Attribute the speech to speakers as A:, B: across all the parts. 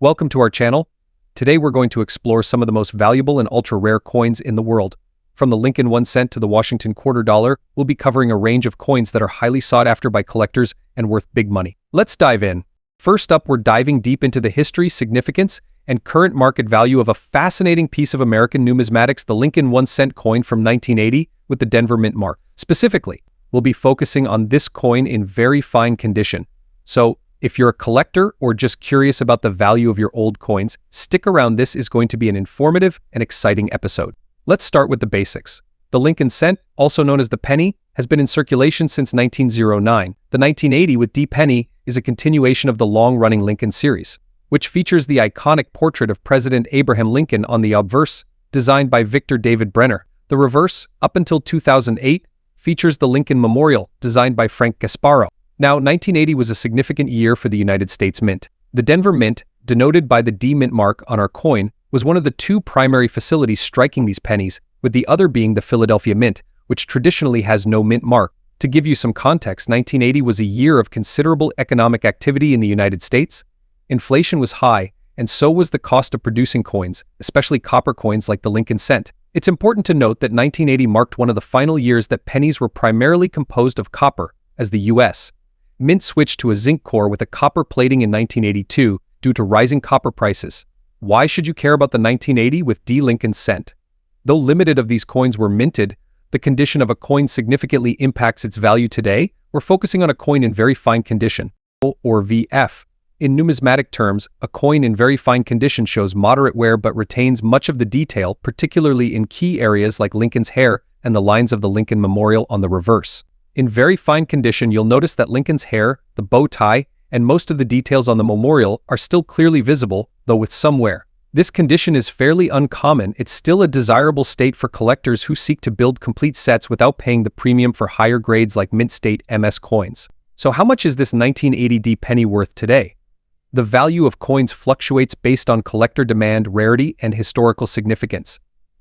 A: Welcome to our channel. Today we're going to explore some of the most valuable and ultra-rare coins in the world. From the Lincoln 1 cent to the Washington quarter dollar, we'll be covering a range of coins that are highly sought after by collectors and worth big money. Let's dive in. First up, we're diving deep into the history, significance, and current market value of a fascinating piece of American numismatics, the Lincoln 1 cent coin from 1980 with the Denver Mint mark. Specifically, we'll be focusing on this coin in very fine condition. So, if you're a collector or just curious about the value of your old coins, stick around. This is going to be an informative and exciting episode. Let's start with the basics. The Lincoln cent, also known as the penny, has been in circulation since 1909. The 1980 with D penny is a continuation of the long-running Lincoln series, which features the iconic portrait of President Abraham Lincoln on the obverse, designed by Victor David Brenner. The reverse, up until 2008, features the Lincoln Memorial, designed by Frank Gasparo. Now, 1980 was a significant year for the United States Mint. The Denver Mint, denoted by the D Mint mark on our coin, was one of the two primary facilities striking these pennies, with the other being the Philadelphia Mint, which traditionally has no mint mark. To give you some context, 1980 was a year of considerable economic activity in the United States. Inflation was high, and so was the cost of producing coins, especially copper coins like the Lincoln cent. It's important to note that 1980 marked one of the final years that pennies were primarily composed of copper, as the U.S. Mint switched to a zinc core with a copper plating in 1982 due to rising copper prices. Why should you care about the 1980 with D Lincoln cent? Though limited of these coins were minted, the condition of a coin significantly impacts its value today. We're focusing on a coin in very fine condition, or VF. In numismatic terms, a coin in very fine condition shows moderate wear but retains much of the detail, particularly in key areas like Lincoln's hair and the lines of the Lincoln Memorial on the reverse. In very fine condition, you'll notice that Lincoln's hair, the bow tie, and most of the details on the memorial are still clearly visible, though with some wear. This condition is fairly uncommon. It's still a desirable state for collectors who seek to build complete sets without paying the premium for higher grades like mint state MS coins. So how much is this 1980 D penny worth today? The value of coins fluctuates based on collector demand, rarity, and historical significance.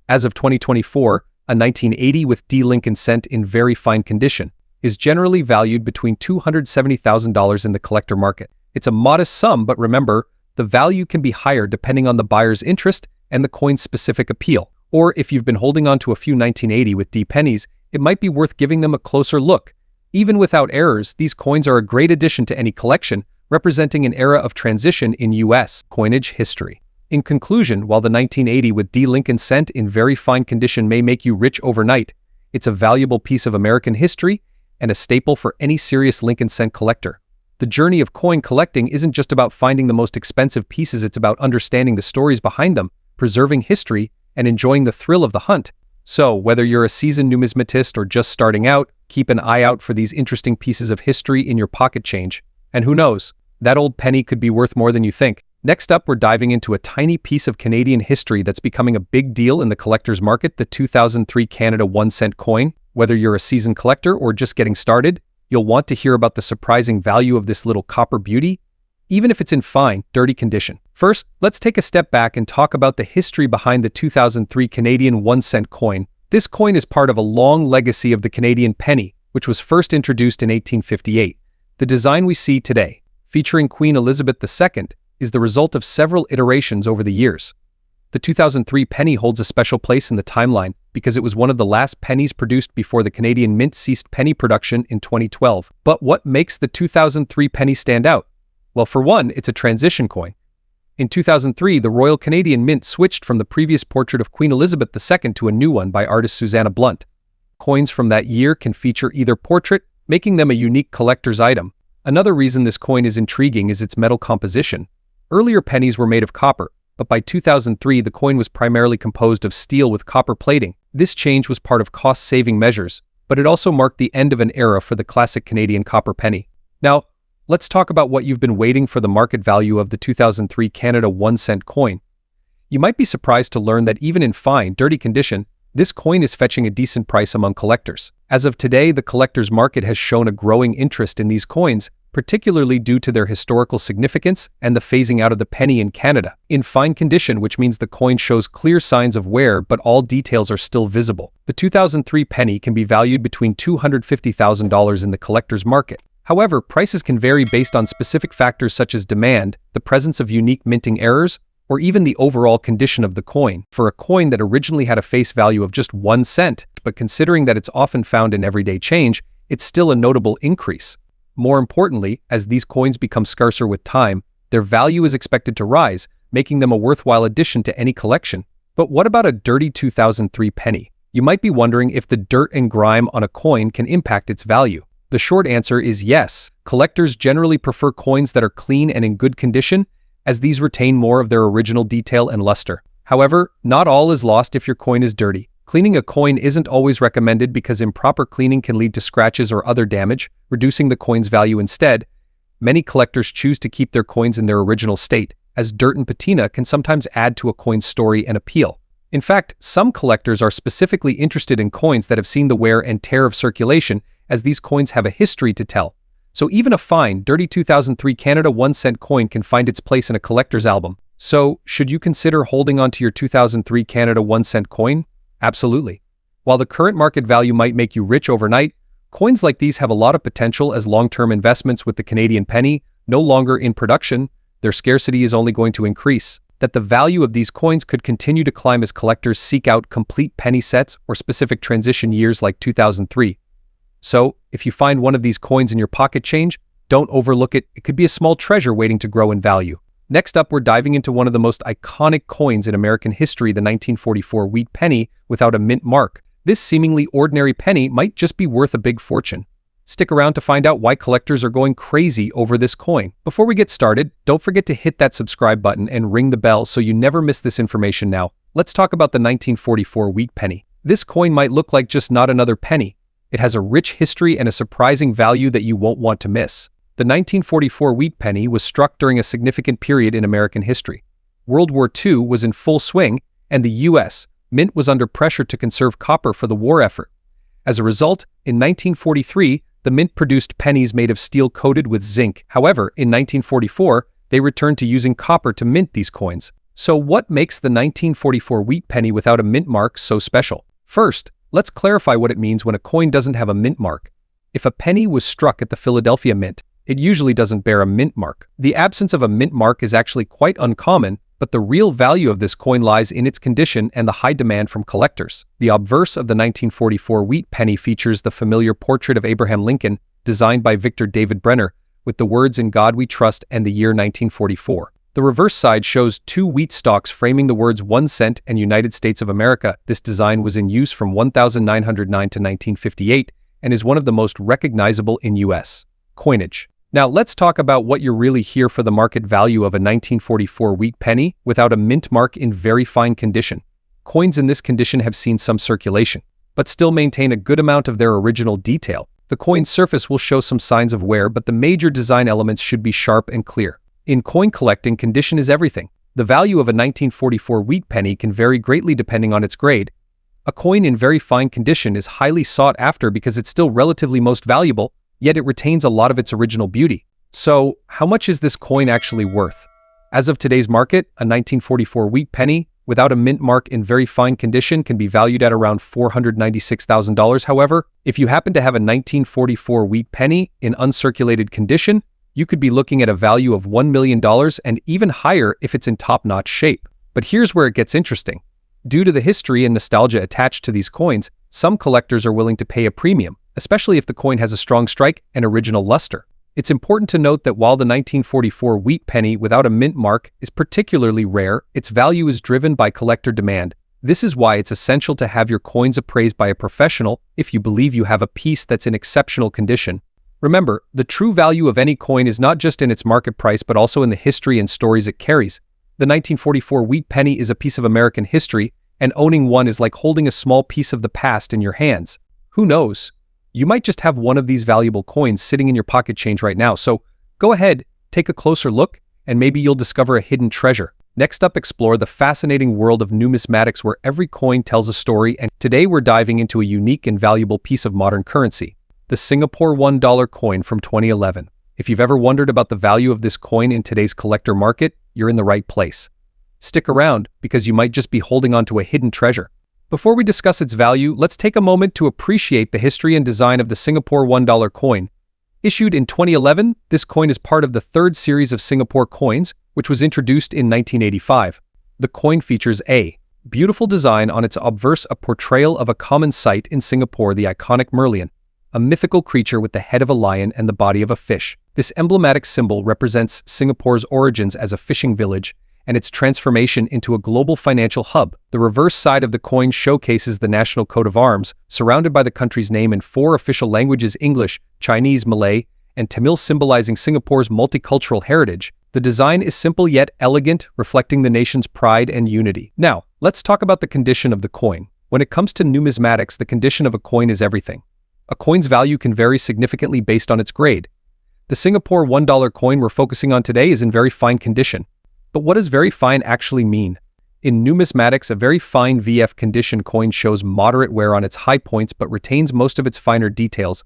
A: As of 2024, a 1980 with D Lincoln cent in very fine condition is generally valued between $270,000 in the collector market. It's a modest sum, but remember, the value can be higher depending on the buyer's interest and the coin's specific appeal. Or if you've been holding on to a few 1980 with D pennies, it might be worth giving them a closer look. Even without errors, these coins are a great addition to any collection, representing an era of transition in U.S. coinage history. In conclusion, while the 1980 with D Lincoln cent in very fine condition may make you rich overnight, it's a valuable piece of American history and a staple for any serious Lincoln cent collector. The journey of coin collecting isn't just about finding the most expensive pieces, it's about understanding the stories behind them, preserving history, and enjoying the thrill of the hunt. So, whether you're a seasoned numismatist or just starting out, keep an eye out for these interesting pieces of history in your pocket change. And who knows, that old penny could be worth more than you think. Next up, we're diving into a tiny piece of Canadian history that's becoming a big deal in the collector's market, the 2003 Canada 1 cent coin. Whether you're a seasoned collector or just getting started, you'll want to hear about the surprising value of this little copper beauty, even if it's in fine, dirty condition. First, let's take a step back and talk about the history behind the 2003 Canadian 1 cent coin. This coin is part of a long legacy of the Canadian penny, which was first introduced in 1858. The design we see today, featuring Queen Elizabeth II, is the result of several iterations over the years. The 2003 penny holds a special place in the timeline because it was one of the last pennies produced before the Canadian Mint ceased penny production in 2012. But what makes the 2003 penny stand out? Well, for one, it's a transition coin. In 2003, the Royal Canadian Mint switched from the previous portrait of Queen Elizabeth II to a new one by artist Susanna Blunt. Coins from that year can feature either portrait, making them a unique collector's item. Another reason this coin is intriguing is its metal composition. Earlier pennies were made of copper, but by 2003 the coin was primarily composed of steel with copper plating. This change was part of cost-saving measures, but it also marked the end of an era for the classic Canadian copper penny. Now, let's talk about what you've been waiting for: the market value of the 2003 Canada 1 cent coin. You might be surprised to learn that even in fine, dirty condition, this coin is fetching a decent price among collectors. As of today, the collector's market has shown a growing interest in these coins, particularly due to their historical significance and the phasing out of the penny in Canada. In fine condition, which means the coin shows clear signs of wear but all details are still visible. The 2003 penny can be valued between $250,000 in the collector's market. However, prices can vary based on specific factors such as demand, the presence of unique minting errors, or even the overall condition of the coin. For a coin that originally had a face value of just 1 cent, but considering that it's often found in everyday change, it's still a notable increase. More importantly, as these coins become scarcer with time, their value is expected to rise, making them a worthwhile addition to any collection. But what about a dirty 2003 penny? You might be wondering if the dirt and grime on a coin can impact its value. The short answer is yes. Collectors generally prefer coins that are clean and in good condition, as these retain more of their original detail and luster. However, not all is lost if your coin is dirty. Cleaning a coin isn't always recommended because improper cleaning can lead to scratches or other damage, reducing the coin's value instead. Many collectors choose to keep their coins in their original state, as dirt and patina can sometimes add to a coin's story and appeal. In fact, some collectors are specifically interested in coins that have seen the wear and tear of circulation, as these coins have a history to tell. So even a fine, dirty 2003 Canada 1-cent coin can find its place in a collector's album. So, should you consider holding on to your 2003 Canada 1-cent coin? Absolutely. While the current market value might make you rich overnight, coins like these have a lot of potential as long-term investments. With the Canadian penny no longer in production, their scarcity is only going to increase. That the value of these coins could continue to climb as collectors seek out complete penny sets or specific transition years like 2003. So, if you find one of these coins in your pocket change, don't overlook it. It could be a small treasure waiting to grow in value. Next up, we're diving into one of the most iconic coins in American history, the 1944 wheat penny without a mint mark. This seemingly ordinary penny might just be worth a big fortune. Stick around to find out why collectors are going crazy over this coin. Before we get started, don't forget to hit that subscribe button and ring the bell so you never miss this information. Now, let's talk about the 1944 wheat penny. This coin might look like just not another penny. It has a rich history and a surprising value that you won't want to miss. The 1944 wheat penny was struck during a significant period in American history. World War II was in full swing, and the U.S. Mint was under pressure to conserve copper for the war effort. As a result, in 1943, the Mint produced pennies made of steel coated with zinc. However, in 1944, they returned to using copper to mint these coins. So what makes the 1944 wheat penny without a mint mark so special? First, let's clarify what it means when a coin doesn't have a mint mark. If a penny was struck at the Philadelphia Mint, it usually doesn't bear a mint mark. The absence of a mint mark is actually quite uncommon, but the real value of this coin lies in its condition and the high demand from collectors. The obverse of the 1944 wheat penny features the familiar portrait of Abraham Lincoln, designed by Victor David Brenner, with the words "In God We Trust" and the year 1944. The reverse side shows two wheat stalks framing the words 1 cent and United States of America. This design was in use from 1909 to 1958 and is one of the most recognizable in U.S. coinage. Now let's talk about what you're really here for: the market value of a 1944 wheat penny without a mint mark in very fine condition. Coins in this condition have seen some circulation, but still maintain a good amount of their original detail. The coin's surface will show some signs of wear, but the major design elements should be sharp and clear. In coin collecting, condition is everything. The value of a 1944 wheat penny can vary greatly depending on its grade. A coin in very fine condition is highly sought after because it's still relatively most valuable, yet it retains a lot of its original beauty. So, how much is this coin actually worth? As of today's market, a 1944 wheat penny without a mint mark in very fine condition can be valued at around $496,000. However, if you happen to have a 1944 wheat penny in uncirculated condition, you could be looking at a value of $1 million and even higher if it's in top-notch shape. But here's where it gets interesting. Due to the history and nostalgia attached to these coins, some collectors are willing to pay a premium, especially if the coin has a strong strike and original luster. It's important to note that while the 1944 wheat penny without a mint mark is particularly rare, its value is driven by collector demand. This is why it's essential to have your coins appraised by a professional if you believe you have a piece that's in exceptional condition. Remember, the true value of any coin is not just in its market price but also in the history and stories it carries. The 1944 wheat penny is a piece of American history, and owning one is like holding a small piece of the past in your hands. Who knows? You might just have one of these valuable coins sitting in your pocket change right now, so go ahead, take a closer look, and maybe you'll discover a hidden treasure. Next up, explore the fascinating world of numismatics, where every coin tells a story, and today we're diving into a unique and valuable piece of modern currency: the Singapore $1 coin from 2011. If you've ever wondered about the value of this coin in today's collector market, you're in the right place. Stick around, because you might just be holding onto a hidden treasure. Before we discuss its value, let's take a moment to appreciate the history and design of the Singapore $1 coin. Issued in 2011, this coin is part of the third series of Singapore coins, which was introduced in 1985. The coin features a beautiful design on its obverse, a portrayal of a common sight in Singapore, the iconic Merlion, a mythical creature with the head of a lion and the body of a fish. This emblematic symbol represents Singapore's origins as a fishing village and its transformation into a global financial hub. The reverse side of the coin showcases the national coat of arms, surrounded by the country's name in 4 official languages: English, Chinese, Malay, and Tamil, symbolizing Singapore's multicultural heritage. The design is simple yet elegant, reflecting the nation's pride and unity. Now, let's talk about the condition of the coin. When it comes to numismatics, the condition of a coin is everything. A coin's value can vary significantly based on its grade. The Singapore $1 coin we're focusing on today is in very fine condition. But what does very fine actually mean? In numismatics, a very fine VF condition coin shows moderate wear on its high points but retains most of its finer details.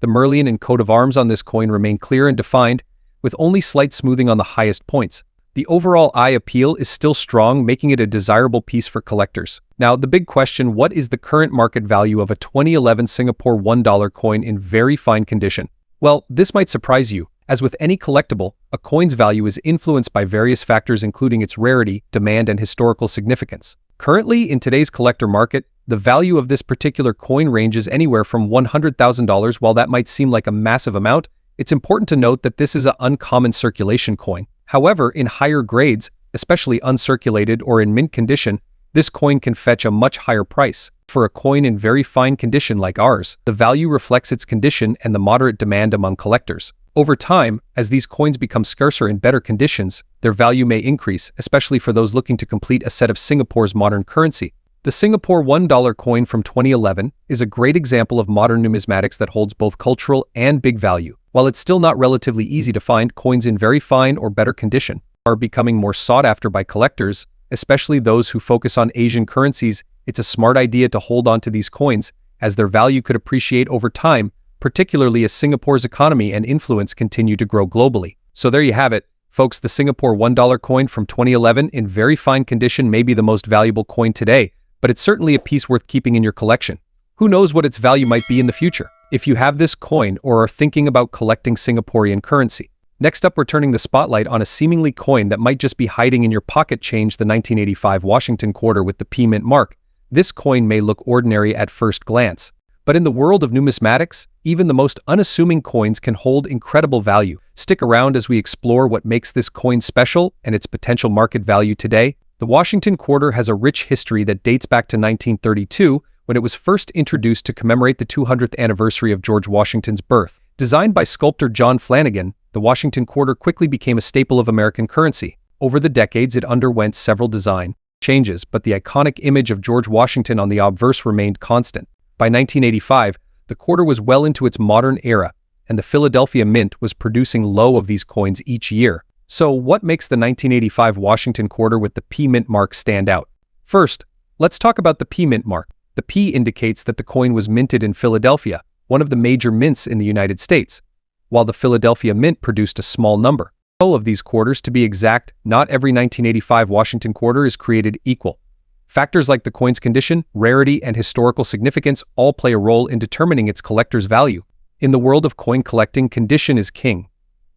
A: The Merlion and coat of arms on this coin remain clear and defined, with only slight smoothing on the highest points. The overall eye appeal is still strong, making it a desirable piece for collectors. Now, the big question: what is the current market value of a 2011 Singapore $1 coin in very fine condition? Well, this might surprise you. As with any collectible, a coin's value is influenced by various factors, including its rarity, demand, and historical significance. Currently, in today's collector market, the value of this particular coin ranges anywhere from $100,000. While that might seem like a massive amount, it's important to note that this is an uncommon circulation coin. However, in higher grades, especially uncirculated or in mint condition, this coin can fetch a much higher price. For a coin in very fine condition like ours, the value reflects its condition and the moderate demand among collectors. Over time, as these coins become scarcer in better conditions, their value may increase, especially for those looking to complete a set of Singapore's modern currency. The Singapore $1 coin from 2011 is a great example of modern numismatics that holds both cultural and big value. While it's still not relatively easy to find, coins in very fine or better condition are becoming more sought after by collectors, especially those who focus on Asian currencies. It's a smart idea to hold on to these coins, as their value could appreciate over time, particularly as Singapore's economy and influence continue to grow globally. So there you have it, folks. The Singapore $1 coin from 2011 in very fine condition may be the most valuable coin today, but it's certainly a piece worth keeping in your collection. Who knows what its value might be in the future? If you have this coin or are thinking about collecting Singaporean currency. Next up, we're turning the spotlight on a seemingly coin that might just be hiding in your pocket change: the 1985 Washington quarter with the P mint mark. This coin may look ordinary at first glance, but in the world of numismatics, even the most unassuming coins can hold incredible value. Stick around as we explore what makes this coin special and its potential market value today. The Washington quarter has a rich history that dates back to 1932, when it was first introduced to commemorate the 200th anniversary of George Washington's birth. Designed by sculptor John Flanagan, the Washington quarter quickly became a staple of American currency. Over the decades, it underwent several design changes, but the iconic image of George Washington on the obverse remained constant. By 1985, the quarter was well into its modern era, and the Philadelphia Mint was producing low of these coins each year. So what makes the 1985 Washington quarter with the P mint mark stand out? First, let's talk about the P mint mark. The P indicates that the coin was minted in Philadelphia, one of the major mints in the United States, while the Philadelphia Mint produced a small number of these quarters. To be exact, not every 1985 Washington quarter is created equal. Factors like the coin's condition, rarity, and historical significance all play a role in determining its collector's value. In the world of coin collecting, condition is king.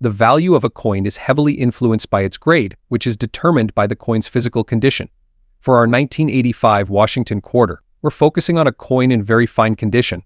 A: The value of a coin is heavily influenced by its grade, which is determined by the coin's physical condition. For our 1985 Washington quarter, we're focusing on a coin in very fine condition.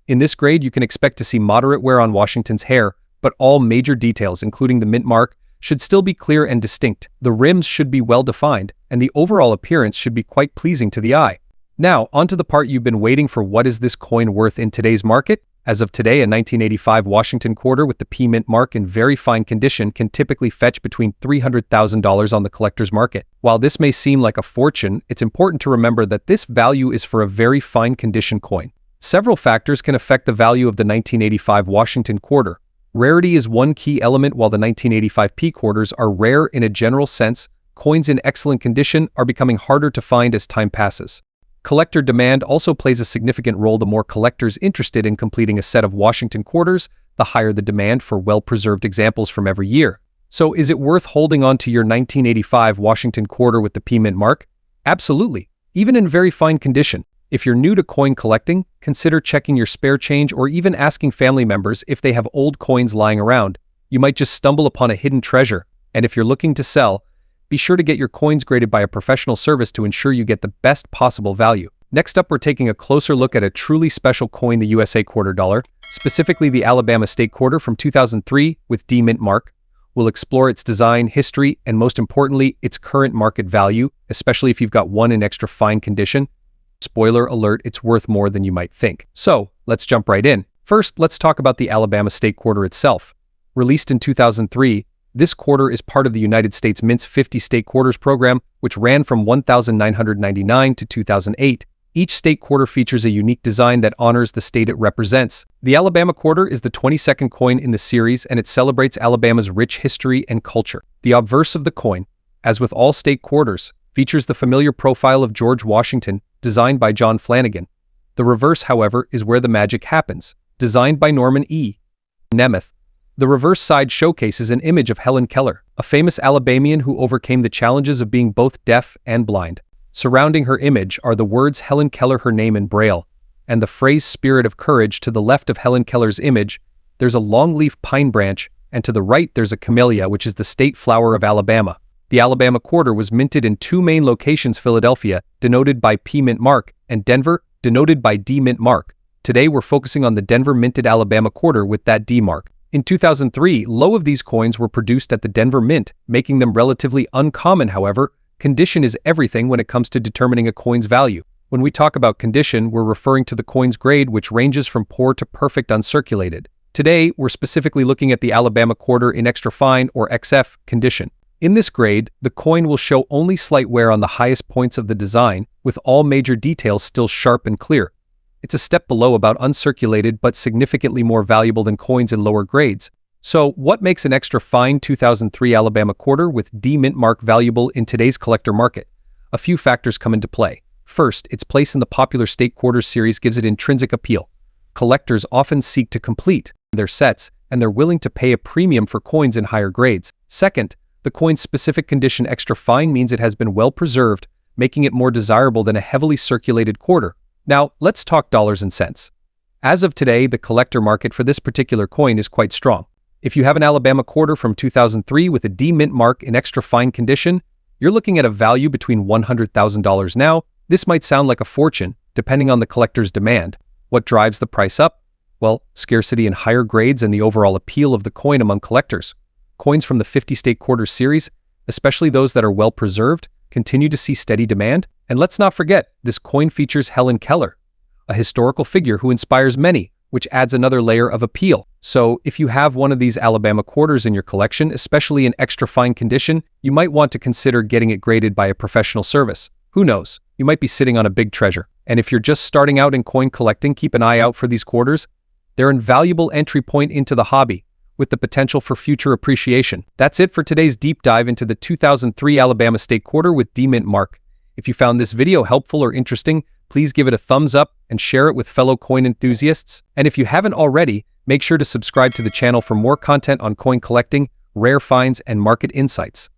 A: In this grade, you can expect to see moderate wear on Washington's hair, but all major details, including the mint mark, should still be clear and distinct. The rims should be well defined, and the overall appearance should be quite pleasing to the eye. Now, onto the part you've been waiting for: what is this coin worth in today's market? As of today, a 1985 Washington quarter with the P mint mark in very fine condition can typically fetch between $300,000 on the collector's market. While this may seem like a fortune, it's important to remember that this value is for a very fine condition coin. Several factors can affect the value of the 1985 Washington quarter. Rarity is one key element. While the 1985 P quarters are rare in a general sense, coins in excellent condition are becoming harder to find as time passes. Collector demand also plays a significant role. The more collectors interested in completing a set of Washington quarters, the higher the demand for well-preserved examples from every year. So is it worth holding on to your 1985 Washington quarter with the P mint mark? Absolutely. Even in very fine condition, If you're new to coin collecting, consider checking your spare change or even asking family members if they have old coins lying around. You might just stumble upon a hidden treasure. And if you're looking to sell, be sure to get your coins graded by a professional service to ensure you get the best possible value. Next up, we're taking a closer look at a truly special coin, the USA quarter dollar, specifically the Alabama State Quarter from 2003 with D mint mark. We'll explore its design, history, and most importantly, its current market value, especially if you've got one in extra fine condition. Spoiler alert, it's worth more than you might think. So, let's jump right in. First, let's talk about the Alabama State Quarter itself. Released in 2003, this quarter is part of the United States Mint's 50 State Quarters program, which ran from 1999 to 2008. Each state quarter features a unique design that honors the state it represents. The Alabama quarter is the 22nd coin in the series, and it celebrates Alabama's rich history and culture. The obverse of the coin, as with all state quarters, features the familiar profile of George Washington, designed by John Flanagan. The reverse, however, is where the magic happens, designed by Norman E. Nemeth. The reverse side showcases an image of Helen Keller, a famous Alabamian who overcame the challenges of being both deaf and blind. Surrounding her image are the words Helen Keller, her name in Braille, and the phrase Spirit of Courage. To the left of Helen Keller's image, there's a longleaf pine branch, and to the right there's a camellia, which is the state flower of Alabama. The Alabama quarter was minted in two main locations: Philadelphia, denoted by P mint mark, and Denver, denoted by D mint mark. Today we're focusing on the Denver minted Alabama quarter with that D mark. In 2003, low of these coins were produced at the Denver Mint, making them relatively uncommon. However, condition is everything when it comes to determining a coin's value. When we talk about condition, we're referring to the coin's grade, which ranges from poor to perfect uncirculated. Today, we're specifically looking at the Alabama quarter in extra fine or XF condition. In this grade, the coin will show only slight wear on the highest points of the design, with all major details still sharp and clear. It's a step below about uncirculated, but significantly more valuable than coins in lower grades. So, what makes an extra fine 2003 Alabama quarter with D mint mark valuable in today's collector market? A few factors come into play. First, its place in the popular state quarters series gives it intrinsic appeal. Collectors often seek to complete their sets, and they're willing to pay a premium for coins in higher grades. Second, the coin's specific condition extra fine means it has been well preserved, making it more desirable than a heavily circulated quarter. Now, let's talk dollars and cents. As of today, the collector market for this particular coin is quite strong. If you have an Alabama quarter from 2003 with a D mint mark in extra fine condition, you're looking at a value between $100,000 now. This might sound like a fortune, depending on the collector's demand. What drives the price up? Well, scarcity in higher grades and the overall appeal of the coin among collectors. Coins from the 50 State Quarters series, especially those that are well preserved, continue to see steady demand. And let's not forget, this coin features Helen Keller, a historical figure who inspires many, which adds another layer of appeal. So, if you have one of these Alabama quarters in your collection, especially in extra fine condition, you might want to consider getting it graded by a professional service. Who knows? You might be sitting on a big treasure. And if you're just starting out in coin collecting, keep an eye out for these quarters. They're an invaluable entry point into the hobby, with the potential for future appreciation. That's it for today's deep dive into the 2003 Alabama State Quarter with D mint mark. If you found this video helpful or interesting, please give it a thumbs up and share it with fellow coin enthusiasts. And if you haven't already, make sure to subscribe to the channel for more content on coin collecting, rare finds, and market insights.